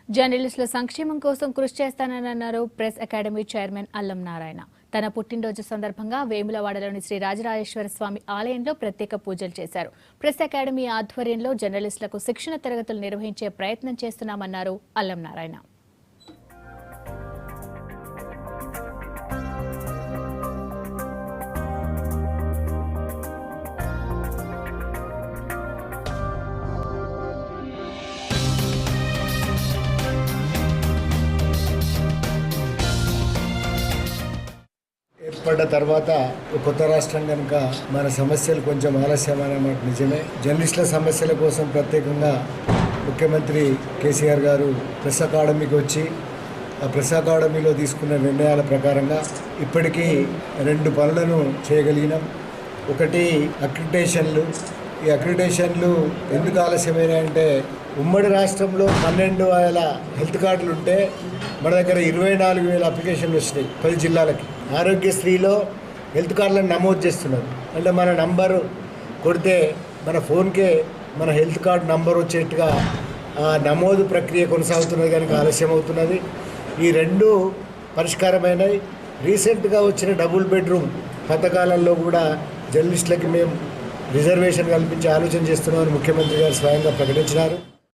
జర్నలిస్టుల సంక్షేమం కోసం కృషి చేస్తానన్నారు ప్రెస్ అకాడమీ చైర్మన్ అల్లం నారాయణ. తన పుట్టినరోజు సందర్భంగా వేములవాడలోని శ్రీ రాజరాజేశ్వర స్వామి ఆలయంలో ప్రత్యేక పూజలు చేశారు. ప్రెస్ అకాడమీ ఆధ్వర్యంలో జర్నలిస్టులకు శిక్షణ తరగతులు నిర్వహించే ప్రయత్నం చేస్తున్నామన్నారు అల్లం నారాయణ. ఏర్పడ్డ తర్వాత కొత్త రాష్ట్రం కనుక మన సమస్యలు కొంచెం ఆలస్యమైన మాట నిజమే. జర్నలిస్టుల సమస్యల కోసం ప్రత్యేకంగా ముఖ్యమంత్రి కేసీఆర్ గారు ప్రెస్ అకాడమీకి వచ్చి ఆ ప్రెస్ అకాడమీలో తీసుకున్న నిర్ణయాల ప్రకారంగా ఇప్పటికీ 2 పనులను చేయగలిగినాం. ఒకటి అక్రిడిటేషన్లు. ఈ అక్రిడిటేషన్లు ఎందుకు ఆలస్యమైనాయంటే ఉమ్మడి రాష్ట్రంలో 12,000 హెల్త్ కార్డులు ఉంటే మన దగ్గర 24,000 అప్లికేషన్లు వచ్చినాయి 10 జిల్లాలకి. ఆరోగ్యశ్రీలో హెల్త్ కార్డులను నమోదు చేస్తున్నారు. అంటే మన నంబరు కొడితే మన ఫోన్కే మన హెల్త్ కార్డు నంబర్ వచ్చేట్టుగా ఆ నమోదు ప్రక్రియ కొనసాగుతున్నది, కనుక ఆలస్యం అవుతున్నది. ఈ 2 పరిష్కారమైనవి. రీసెంట్గా వచ్చిన డబుల్ బెడ్రూమ్ పథకాలలో కూడా జర్నలిస్టులకి మేము రిజర్వేషన్ కల్పించే ఆలోచన చేస్తున్నామని ముఖ్యమంత్రి గారు స్వయంగా ప్రకటించినారు.